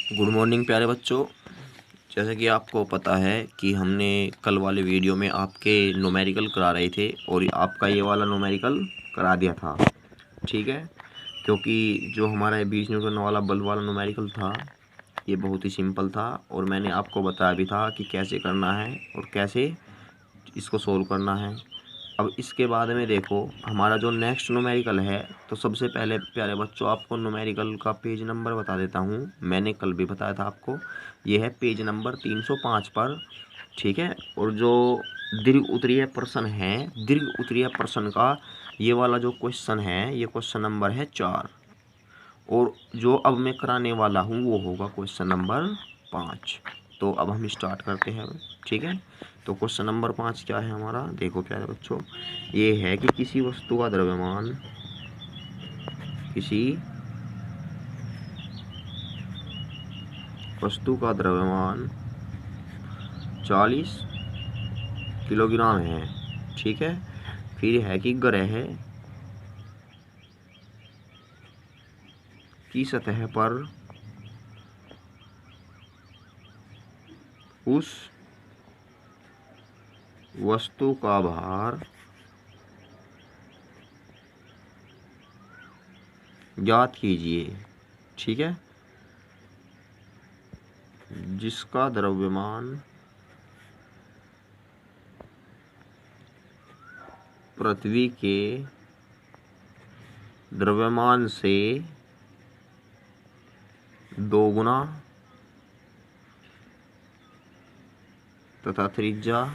Good morning प्यारे बच्चों। जैसे कि आपको पता है कि हमने कल वाले वीडियो में आपके न्यूमेरिकल करा रहे थे और आपका ये वाला न्यूमेरिकल करा दिया था। ठीक है, क्योंकि जो हमारा बीज न्यूटन वाला बल्ब वाला न्यूमेरिकल था ये बहुत ही सिंपल था और मैंने आपको बताया भी था कि कैसे करना है और कैसे इसको सोल्व करना है। अब इसके बाद में देखो हमारा जो नेक्स्ट न्यूमेरिकल है, तो सबसे पहले प्यारे बच्चों आपको न्यूमेरिकल का पेज नंबर बता देता हूँ। मैंने कल भी बताया था आपको, ये है पेज नंबर 305 पर। ठीक है, और जो दीर्घ उत्तरीय प्रश्न है, दीर्घ उत्तरीय प्रश्न का ये वाला जो क्वेश्चन है, ये क्वेश्चन नंबर है 4 और जो अब मैं कराने वाला हूँ वो होगा क्वेश्चन नंबर 5। तो अब हम स्टार्ट करते हैं। ठीक है, तो क्वेश्चन नंबर 5 क्या है हमारा, देखो प्यारे बच्चों, ये है कि किसी वस्तु का द्रव्यमान, किसी वस्तु का द्रव्यमान 40 किलोग्राम है। ठीक है, फिर है कि ग्रह की सतह पर उस वस्तु का भार ज्ञात कीजिए। ठीक है, जिसका द्रव्यमान पृथ्वी के द्रव्यमान से 2 गुना तथा त्रिज्या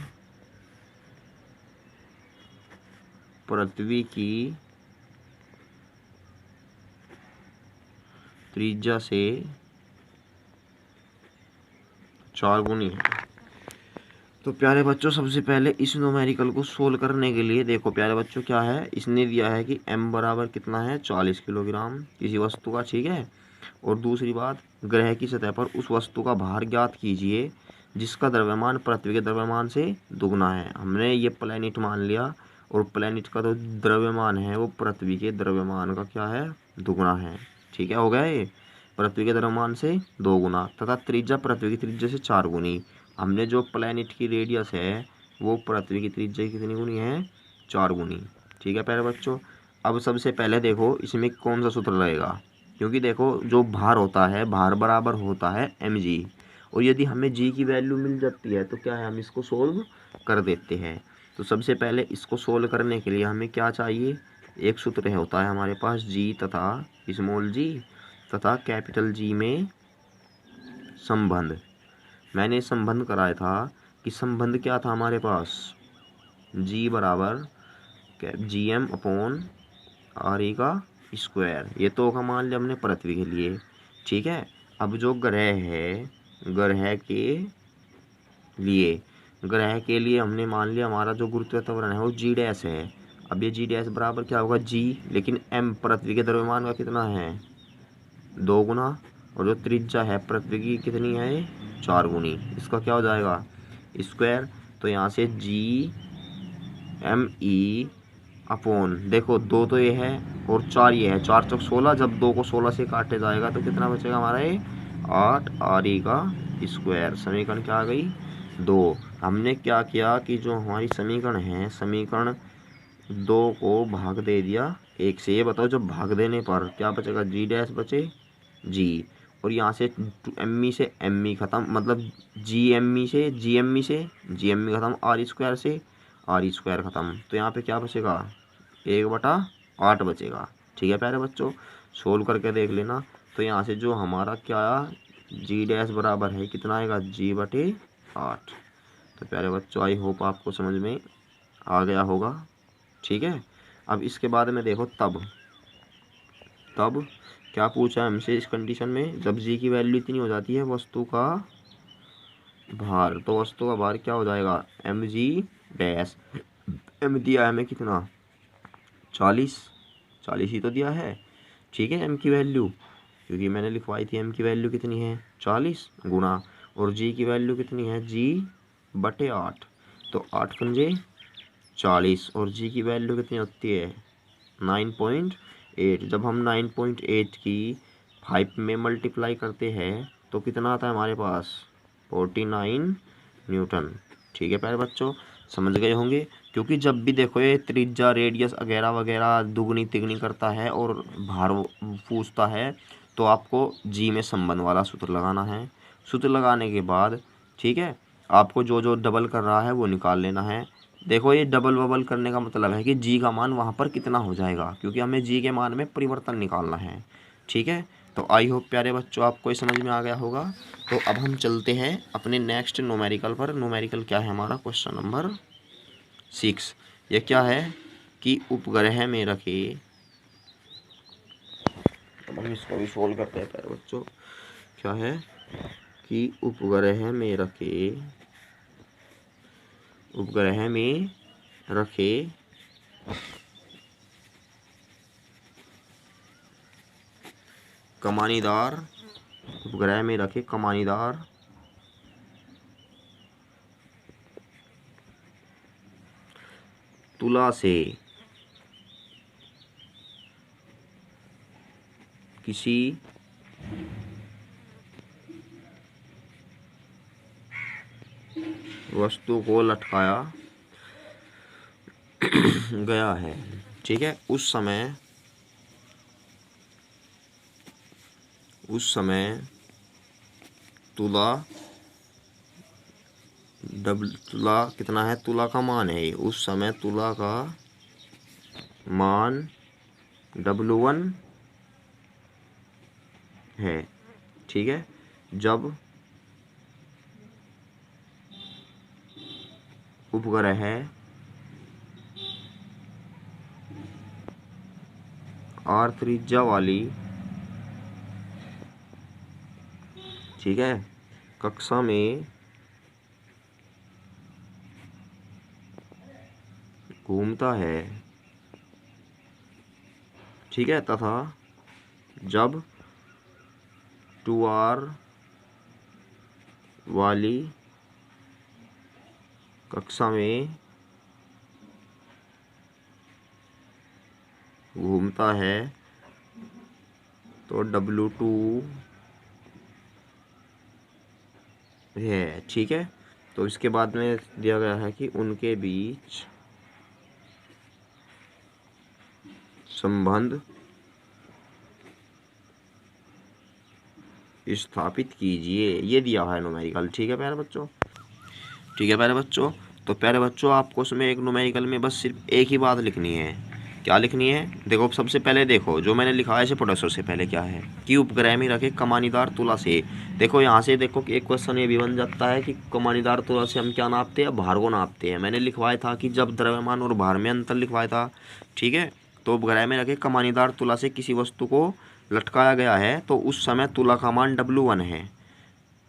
पृथ्वी की त्रिज्या से 4 गुनी है। तो प्यारे बच्चों सबसे पहले इस न्यूमेरिकल को सोल्व करने के लिए देखो प्यारे बच्चों क्या है, इसने दिया है कि m बराबर कितना है 40 किलोग्राम किसी वस्तु का। ठीक है, और दूसरी बात, ग्रह की सतह पर उस वस्तु का भार ज्ञात कीजिए जिसका द्रव्यमान पृथ्वी के द्रव्यमान से दुगना है। हमने ये प्लैनेट मान लिया और प्लैनेट का तो द्रव्यमान है वो पृथ्वी के द्रव्यमान का क्या है, दुगना है। ठीक है, हो गया ये, पृथ्वी के द्रव्यमान से 2 गुना तथा त्रिज्या पृथ्वी की त्रिज्या से 4 गुनी। हमने जो प्लैनेट की रेडियस है वो पृथ्वी की त्रिज्या कितनी गुनी है, 4 गुनी। ठीक है प्यारे बच्चों, अब सबसे पहले देखो इसमें कौन सा सूत्र लगेगा, क्योंकि देखो जो भार होता है, भार बराबर होता है mg, और यदि हमें g की वैल्यू मिल जाती है तो क्या है, हम इसको सोल्व कर देते हैं। तो सबसे पहले इसको सोल्व करने के लिए हमें क्या चाहिए, एक सूत्र है होता है हमारे पास g तथा स्मॉल g तथा कैपिटल G में संबंध। मैंने संबंध कराया था कि संबंध क्या था हमारे पास, g बराबर gm अपॉन RE का स्क्वायर। ये तो होगा मान लिया हमने पृथ्वी के लिए। ठीक है, अब जो ग्रह है, ग्रह के लिए हमने मान लिया हमारा जो गुरुत्वीय त्वरण है वो g डैश है। अब ये g डैश बराबर क्या होगा g, लेकिन m पृथ्वी के द्रव्यमान का कितना है, 2 गुना, और जो त्रिज्या है पृथ्वी की कितनी है, 4 गुनी। इसका क्या हो जाएगा, स्क्वायर। तो यहाँ से GME अपॉन, देखो 2 तो ये है और 4 ये है, 4 चौक 16, जब 2 को 16 से काटे जाएगा तो कितना बचेगा हमारा ये 8 RE का स्क्वायर। समीकरण क्या आ गई, 2। हमने क्या किया कि जो हमारी समीकरण है, समीकरण 2 को भाग दे दिया 1 से। ये बताओ जब भाग देने पर क्या बचेगा, g डैश बचे g, और यहाँ से एम से एम खत्म, मतलब GME से GME खत्म, R स्क्वायर से R स्क्वायर खत्म। तो यहाँ पे क्या बचेगा, 1/8 बचेगा। ठीक है प्यारे बच्चों, सोल्व करके देख लेना। तो यहाँ से जो हमारा क्या g डैश बराबर है कितना आएगा, g/8। तो प्यारे बच्चों आई होप आपको समझ में आ गया होगा। ठीक है, अब इसके बाद में देखो तब क्या पूछा है हमसे इस कंडीशन में, जब g की वैल्यू इतनी हो जाती है वस्तु का भार, तो वस्तु का भार क्या हो जाएगा, mg डैश। m दिया है हमें कितना, 40 ही तो दिया है। ठीक है, m की वैल्यू, क्योंकि मैंने लिखवाई थी m की वैल्यू कितनी है 40 गुना, और g की वैल्यू कितनी है g/8, तो 8 पंजे 40, और g की वैल्यू कितनी होती है 9.8। जब हम 9.8 की 5 में मल्टीप्लाई करते हैं तो कितना आता है हमारे पास 49 न्यूटन। ठीक है प्यारे बच्चों, समझ गए होंगे। क्योंकि जब भी देखो ये त्रिज्या रेडियस वगैरह वगैरह दुगनी तिगनी करता है और भार पूछता है, तो आपको जी में संबंध वाला सूत्र लगाना है। सूत्र लगाने के बाद ठीक है, आपको जो जो डबल कर रहा है वो निकाल लेना है। देखो ये डबल वबल करने का मतलब है कि जी का मान वहाँ पर कितना हो जाएगा, क्योंकि हमें जी के मान में परिवर्तन निकालना है। ठीक है, तो आई होप प्यारे बच्चों आपको ये समझ में आ गया होगा। तो अब हम चलते हैं अपने नेक्स्ट न्यूमेरिकल पर। न्यूमेरिकल क्या है हमारा, क्वेश्चन नंबर 6। ये क्या है कि उपग्रह में रखे, अब हम इसको भी सोल्व करते हैं प्यारे बच्चों। क्या है कि उपग्रह में रखे कमानीदार, उपग्रह में रखे कमानीदार तुला से किसी वस्तु को लटकाया गया है। ठीक है, उस समय तुला तुला कितना है, तुला का मान है ये, उस समय तुला का मान W1 है। ठीक है, जब उपग्रह R त्रिज्या वाली, ठीक है, कक्षा में घूमता है। ठीक है, तथा जब 2R वाली कक्षा में घूमता है तो W2 है। ठीक है, तो इसके बाद में दिया गया है कि उनके बीच संबंध स्थापित कीजिए, ये दिया है न्यूमेरिकल। ठीक है प्यारे बच्चों, ठीक है प्यारे बच्चों। तो प्यारे बच्चों आपको उसमें एक न्यूमेरिकल में बस सिर्फ एक ही बात लिखनी है। क्या लिखनी है, देखो सबसे पहले देखो जो मैंने लिखा है इसे पढ़ो। सबसे पहले क्या है कि उपग्रह में रखे कमानीदार तुला से। देखो यहाँ से देखो कि एक क्वेश्चन ये भी बन जाता है कि कमानीदार तुला से हम क्या नापते हैं, भार को नापते हैं। मैंने लिखवाया था कि जब द्रव्यमान और भार में अंतर लिखवाया था। ठीक है, तो उपग्रह में रखे कमानीदार तुला से किसी वस्तु को लटकाया गया है तो उस समय तुला का मान W1 है।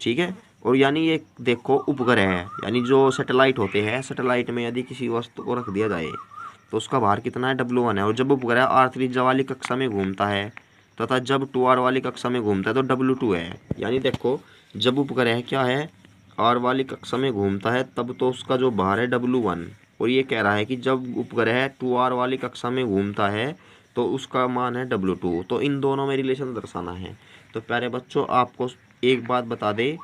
ठीक है, और यानी ये देखो उपग्रह है, यानी जो सैटेलाइट होते हैं, सैटेलाइट में यदि किसी वस्तु को रख दिया जाए तो उसका भार कितना है, W1 है। और जब उपग्रह R त्रिज्या वाली कक्षा में घूमता है तथा जब 2R वाली कक्षा में घूमता है तो W2 है। यानी देखो जब उपग्रह क्या है, R वाली कक्षा में घूमता है तब तो उसका जो भार है W1, और ये कह रहा है कि जब उपग्रह 2R वाली कक्षा में घूमता है तो उसका मान है W2। तो इन दोनों में रिलेशन दर्शाना है। तो प्यारे बच्चों आपको एक बात बता दे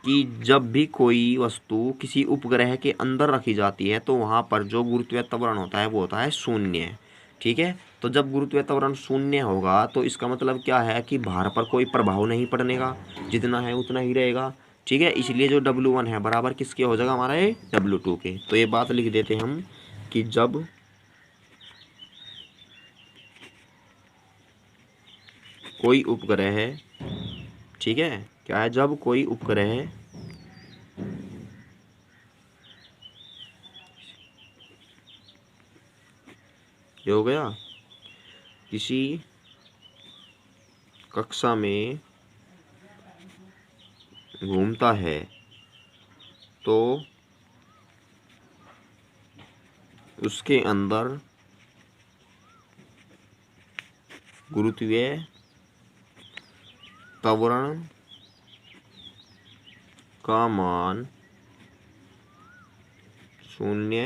कि जब भी कोई वस्तु किसी उपग्रह के अंदर रखी जाती है तो वहाँ पर जो गुरुत्वीय त्वरण होता है वो होता है शून्य। ठीक है, तो जब गुरुत्वीय त्वरण शून्य होगा तो इसका मतलब क्या है कि भार पर कोई प्रभाव नहीं पड़ने का, जितना है उतना ही रहेगा। ठीक है, इसलिए जो W1 है बराबर किसके हो जाएगा, हमारा ये W2 के। तो ये बात लिख देते हम कि जब कोई उपग्रह है, ठीक है, क्या है, जब कोई उपग्रह ये हो गया किसी कक्षा में घूमता है तो उसके अंदर गुरुत्वीय त्वरण का मान शून्य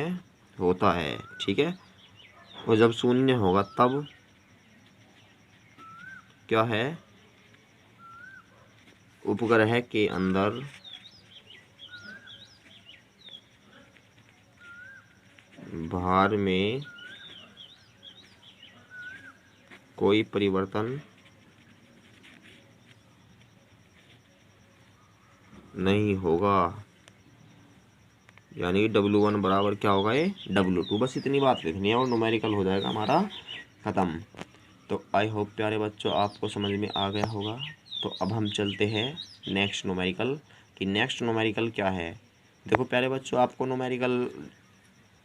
होता है। ठीक है, और जब शून्य होगा तब क्या है, उपग्रह के अंदर भार में कोई परिवर्तन नहीं होगा, यानी W1 बराबर क्या होगा, ये W2। बस इतनी बात लिखनी है और न्यूमेरिकल हो जाएगा हमारा ख़त्म। तो आई होप प्यारे बच्चों आपको समझ में आ गया होगा। तो अब हम चलते हैं नेक्स्ट न्यूमेरिकल कि नेक्स्ट न्यूमेरिकल क्या है। देखो प्यारे बच्चों, आपको न्यूमेरिकल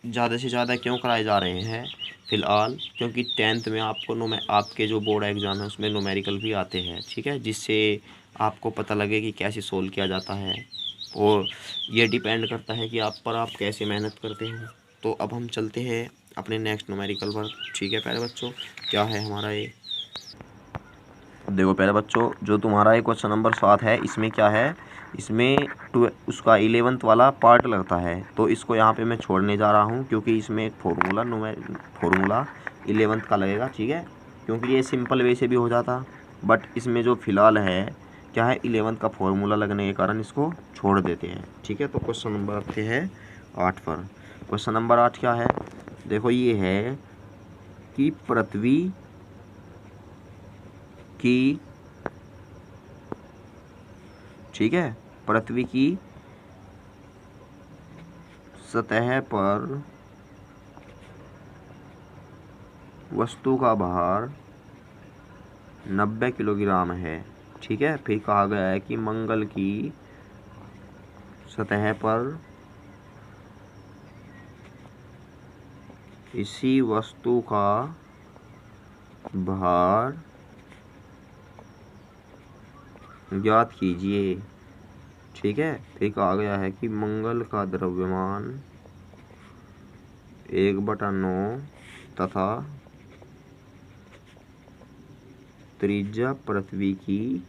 ज़्यादा से ज़्यादा क्यों कराए जा रहे हैं फ़िलहाल, क्योंकि 10th में आपको आपके जो बोर्ड एग्ज़ाम है उसमें न्यूमेरिकल भी आते हैं, ठीक है, जिससे आपको पता लगे कि कैसे सोल्व किया जाता है और ये डिपेंड करता है कि आप कैसे मेहनत करते हैं। तो अब हम चलते हैं अपने नेक्स्ट न्यूमेरिकल पर, ठीक है प्यारे बच्चों। क्या है हमारा ये, अब देखो प्यारे बच्चों, जो तुम्हारा ये क्वेश्चन नंबर 7 है, इसमें क्या है, इसमें उसका 11th वाला पार्ट लगता है। तो इसको यहाँ पे मैं छोड़ने जा रहा हूँ क्योंकि इसमें एक फॉर्मूला 11th का लगेगा, ठीक है, क्योंकि ये सिंपल वे से भी हो जाता, बट इसमें जो फ़िलहाल है क्या है, 11th का फॉर्मूला लगने के कारण इसको छोड़ देते हैं, ठीक है। तो क्वेश्चन नंबर रखते हैं 8 पर। क्वेश्चन नंबर 8 क्या है, देखो ये है कि पृथ्वी की, ठीक है, पृथ्वी की सतह पर वस्तु का भार 90 किलोग्राम है, ठीक है। फिर कहा गया है कि मंगल की सतह पर इसी वस्तु का भार ज्ञात कीजिए, ठीक है। फिर कहा गया है कि मंगल का द्रव्यमान 1/9 तथा त्रिज्या पृथ्वी की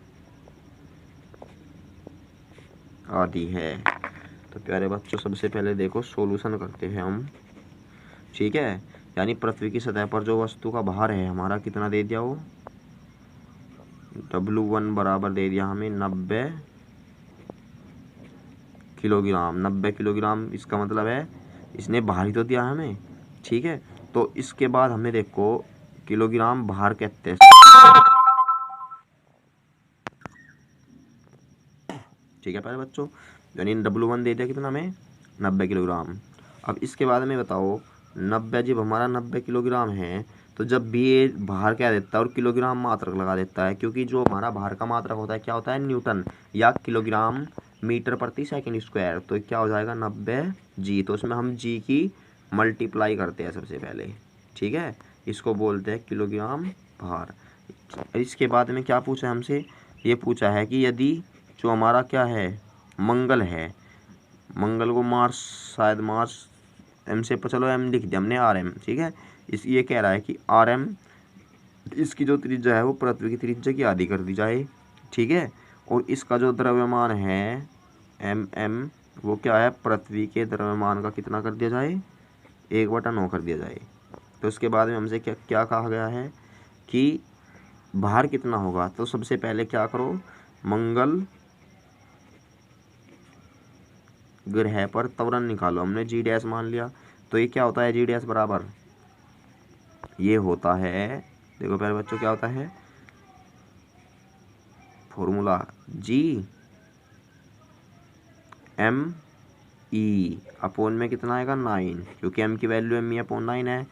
आधी है। तो प्यारे बच्चों, सबसे पहले देखो सॉल्यूशन करते हैं हम, ठीक है। यानी पृथ्वी की सतह पर जो वस्तु का भार है हमारा कितना दे दिया, वो W1 बराबर दे दिया हमें 90 किलोग्राम। 90 किलोग्राम इसका मतलब है इसने भार ही तो दिया हमें, ठीक है। तो इसके बाद हमें देखो किलोग्राम भार कहते हैं, ठीक है प्यारे बच्चों, यानी W1 दे दिया कितना हमें, 90 किलोग्राम। अब इसके बाद में बताओ 90, जब हमारा 90 किलोग्राम है तो जब भी ये भार क्या देता है और किलोग्राम मात्रक लगा देता है, क्योंकि जो हमारा भार का मात्रक होता है क्या होता है, न्यूटन या किलोग्राम मीटर प्रति सेकंड स्क्वायर। तो क्या हो जाएगा 90 जी, तो उसमें हम जी की मल्टीप्लाई करते हैं सबसे पहले, ठीक है, इसको बोलते हैं किलोग्राम भार। इसके बाद में क्या पूछा हमसे, ये पूछा है कि यदि जो हमारा क्या है मंगल है, मंगल को मार्स, शायद मार्स एम से, चलो एम लिख दिया हमने, RM, ठीक है। ये कह रहा है कि RM, इसकी जो त्रिज्या है वो पृथ्वी की त्रिज्या की आधी कर दी जाए, ठीक है। और इसका जो द्रव्यमान है MM, वो क्या है, पृथ्वी के द्रव्यमान का कितना कर दिया जाए, 1/9 कर दिया जाए। तो इसके बाद में हमसे क्या क्या कहा गया है कि भार कितना होगा। तो सबसे पहले क्या करो, मंगल ग्रह पर त्वरण निकालो, हमने G' मान लिया। तो ये क्या होता है, G' बराबर, ये होता है, देखो प्यारे बच्चों क्या होता है फॉर्मूला, GME अपोन में कितना आएगा 9, क्योंकि M की वैल्यू ME/9 है,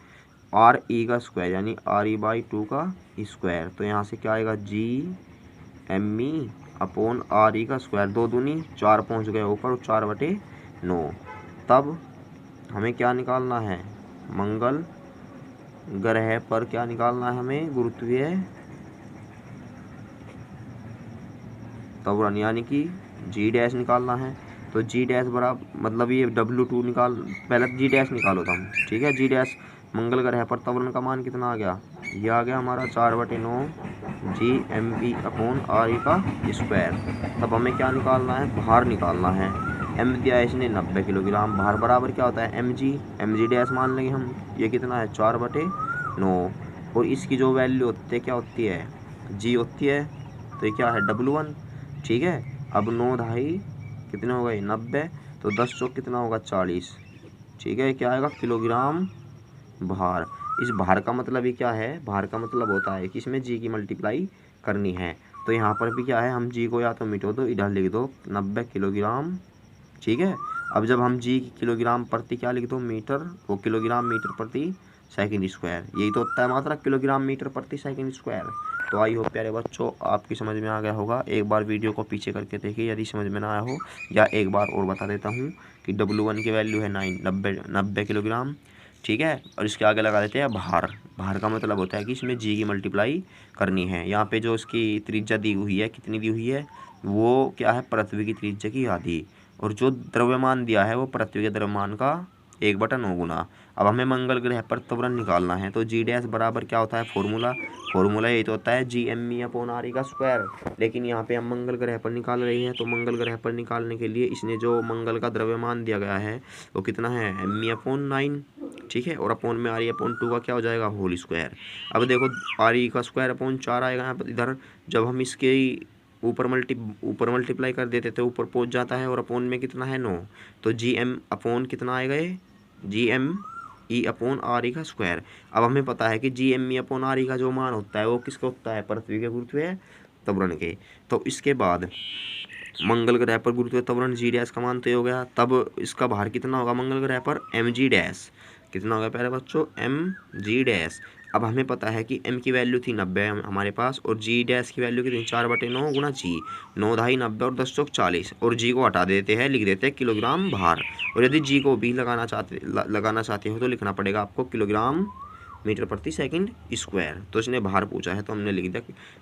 RE का स्क्वायर यानी RE/2 का स्क्वायर। तो यहाँ से क्या आएगा, GME/RE का स्क्वायर, 2 दूनी 4 पहुँच गए ऊपर, 4/9। तब हमें क्या निकालना है, मंगल ग्रह पर क्या निकालना है हमें, गुरुत्वीय त्वरण यानी कि G' निकालना है। तो G' बराबर, मतलब ये W2 निकाल, पहले G' निकालो था हम, ठीक है। G' मंगल ग्रह पर त्वरण का मान कितना आ गया, ये आ गया हमारा 4/9 GME/RE का स्क्वायर। तब हमें क्या निकालना है, भार निकालना है। M दिया है इसने 90 किलोग्राम, भार बराबर क्या होता है mg' मान लेंगे हम, ये कितना है 4/9। और इसकी जो वैल्यू होती है क्या होती है, G होती है, तो ये क्या है W1। ठीक है। अब 9 ढाई कितने हो गए 90, तो 10 चौक कितना होगा 40। ठीक है, क्या आएगा किलोग्राम भार। इस भार का मतलब ही क्या है, भार का मतलब होता है कि इसमें जी की मल्टीप्लाई करनी है। तो यहाँ पर भी क्या है, हम जी को या तो मिटो दो, इधर लिख दो 90 किलोग्राम। ठीक है। अब जब हम जी किलोग्राम प्रति क्या लिख दो मीटर, वो किलोग्राम मीटर प्रति सेकंड स्क्वायर, यही तो होता है मात्रा किलोग्राम मीटर प्रति सेकंड स्क्वायर। तो आई होप प्यारे बच्चों आपकी समझ में आ गया होगा। एक बार वीडियो को पीछे करके देखिए यदि समझ में ना आया हो, या एक बार और बता देता हूँ कि W1 की वैल्यू है 90 किलोग्राम। ठीक है, और इसके आगे लगा देते हैं भार। भार का मतलब होता है कि इसमें जी की मल्टीप्लाई करनी है। यहाँ पे जो इसकी त्रिज्या दी हुई है, कितनी दी हुई है, वो क्या है पृथ्वी की त्रिज्या की आधी, और जो द्रव्यमान दिया है वो पृथ्वी के द्रव्यमान का 1/9 गुना। अब हमें मंगल ग्रह पर त्वरण निकालना है, तो जी डैश बराबर क्या होता है फॉर्मूला यही तो होता है GME/RE का स्क्वायर। लेकिन यहाँ पे हम मंगल ग्रह पर निकाल रहे हैं, तो मंगल ग्रह पर निकालने के लिए इसने जो मंगल का द्रव्यमान दिया गया है वो कितना है Me/9। ठीक है, और अपोन में RE/2 का क्या हो जाएगा होल स्क्वायर। अब देखो RE का स्क्वायर अपॉन 4 आएगा यहाँ पर इधर। जब हम इसके ऊपर मल्टीप्लाई कर देते थे ऊपर पहुंच जाता है, और अपोन में कितना है 9, तो GM अपॉन कितना आएगा ये GME/RE का स्क्वायर। अब हमें पता है कि GME/RE का जो मान होता है वो किसका होता है पृथ्वी के गुरुत्वीय त्वरण के। तो इसके बाद मंगल ग्रह पर गुरुत्वीय त्वरण जी डैश का मान तय हो गया। तब इसका भार कितना होगा मंगल ग्रह पर mg डैश, कितना होगा प्यारे बच्चों mg डैश। अब हमें पता है कि m की वैल्यू थी 90 हमारे पास, और g डैश की वैल्यू कितनी 4/9 गुना g, 9 ढाई 90 और 10 चौक 40, और g को हटा देते हैं, लिख देते हैं किलोग्राम भार। और यदि g को भी लगाना चाहते हो तो लिखना पड़ेगा आपको किलोग्राम मीटर प्रति सेकंड स्क्वायर। तो इसने भार पूछा है तो हमने लिख दिया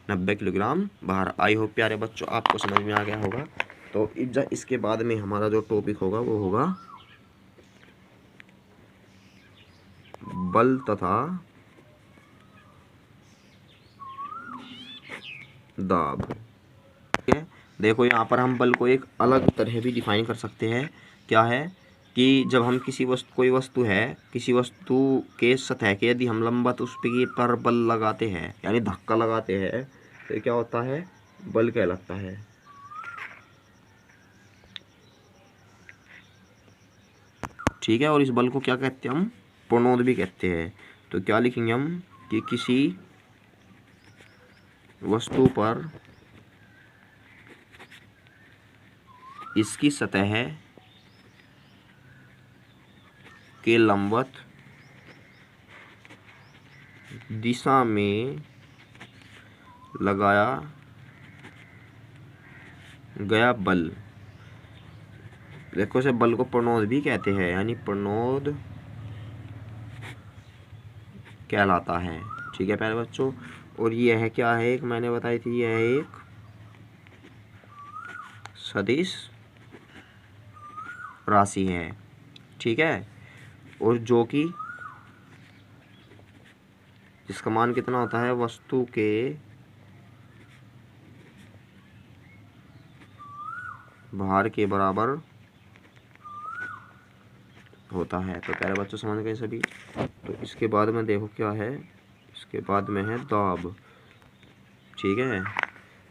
90 किलोग्राम भार। आई होप प्यारे बच्चों आपको समझ में आ गया होगा। तो इसके बाद में हमारा जो टॉपिक होगा वो होगा बल तथा दाब। ठीक है, देखो यहाँ पर हम बल को एक अलग तरह भी डिफाइन कर सकते हैं। क्या है कि जब हम कोई वस्तु है, किसी वस्तु के सतह के यदि हम लंबवत उस पर बल लगाते हैं यानी धक्का लगाते हैं, तो क्या होता है बल कहलाता है। ठीक है, और इस बल को क्या कहते हैं हम प्रणोद भी कहते हैं। तो क्या लिखेंगे हम कि किसी वस्तु पर इसकी सतह के लंबवत दिशा में लगाया गया बल, देखो इसे बल को प्रणोद भी कहते हैं, यानी प्रणोद कहलाता है। ठीक है प्यारे बच्चों, और ये है क्या है, एक मैंने बताई थी, यह है एक सदिश राशि है। ठीक है, और जो कि जिसका मान कितना होता है वस्तु के भार के बराबर होता है। तो प्यारे बच्चों समझ गए सभी। तो इसके बाद में देखो क्या है, इसके बाद में है दाब। ठीक है,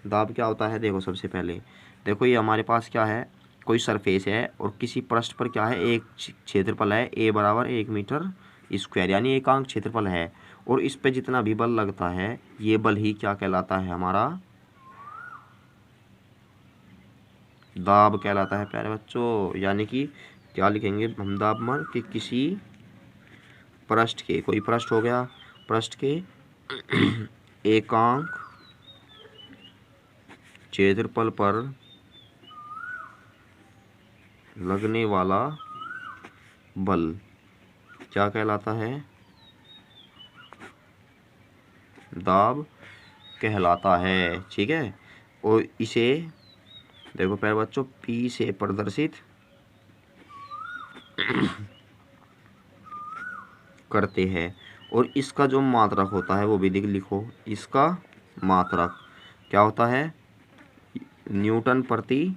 दाब क्या होता है, देखो सबसे पहले देखो ये हमारे पास क्या है, कोई सरफेस है और किसी पृष्ठ पर क्या है एक क्षेत्रफल है A बराबर 1 मीटर स्क्वायर, यानी एकांक क्षेत्रफल है, और इस पे जितना भी बल लगता है ये बल ही क्या कहलाता है हमारा दाब कहलाता है प्यारे बच्चों। यानी कि क्या लिखेंगे हम दाब मान कि किसी पृष्ठ के, कोई पृष्ठ हो गया, पृष्ठ के एकांक क्षेत्रफल पर लगने वाला बल क्या कहलाता है दाब कहलाता है। ठीक है, और इसे देखो प्यारे बच्चों P से प्रदर्शित करते हैं, और इसका जो मात्रक होता है वो भी लिखो, इसका मात्रक क्या होता है न्यूटन प्रति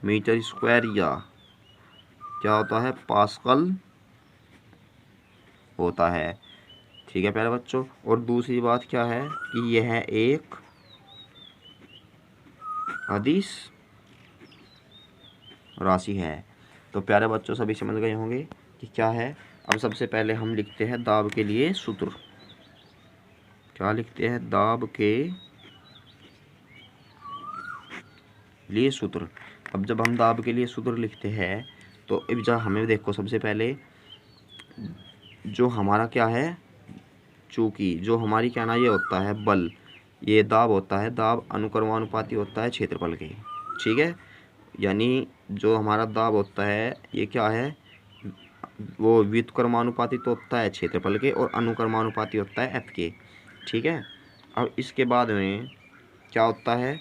मीटर स्क्वायर, या क्या होता है पास्कल होता है। ठीक है प्यारे बच्चों, और दूसरी बात क्या है कि यह एक अदिश राशि है। तो प्यारे बच्चों सभी समझ गए होंगे कि क्या है। अब सबसे पहले हम लिखते हैं दाब के लिए सूत्र। क्या लिखते हैं? दाब के लिए सूत्र। अब जब हम दाब के लिए सूत्र लिखते हैं तो अब जब हमें देखो सबसे पहले जो हमारा क्या है, चूंकि जो हमारी क्या ना ये होता है बल, ये दाब होता है, दाब अनुक्रमानुपाती होता है क्षेत्रफल के। ठीक है, यानी जो हमारा दाब होता है ये क्या है, वो व्युत्क्रमानुपाती तो होता है क्षेत्रफल के और अनुक्रमानुपाती होता है एफ के। ठीक है, अब इसके बाद में क्या होता है,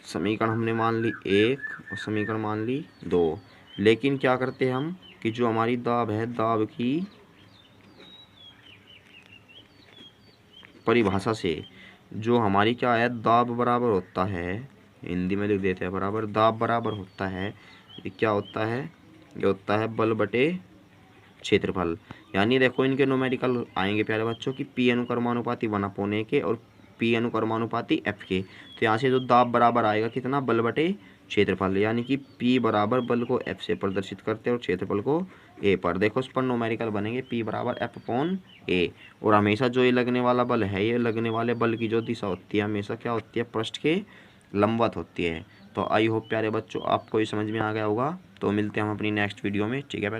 समीकरण हमने मान ली 1 और समीकरण मान ली 2। लेकिन क्या करते हैं हम कि जो हमारी दाब है, दाब की परिभाषा से जो हमारी क्या है, दाब बराबर होता है, हिंदी में लिख देते हैं बराबर, दाब बराबर होता है, ये क्या होता है, ये होता है बल बटे क्षेत्रफल। यानी देखो इनके न्यूमेरिकल आएंगे प्यारे बच्चों की पी अनुक्रमानुपाती 1/a के और पी अनुक्रमानुपाती एफ के। तो यहाँ से जो दाब बराबर आएगा कितना, बल बटे क्षेत्रफल, यानी कि पी बराबर बल को एफ से प्रदर्शित करते हैं और क्षेत्रफल को ए पर। देखो उस पर न्यूमेरिकल बनेंगे पी बराबर एफ अपॉन ए। और हमेशा जो ये लगने वाला बल है, ये लगने वाले बल की जो दिशा होती है हमेशा क्या होती है, पृष्ठ के लंबवत होती है। तो आई होप प्यारे बच्चों आपको ये समझ में आ गया होगा। तो मिलते हैं हम अपनी नेक्स्ट वीडियो में। ठीक है प्यारे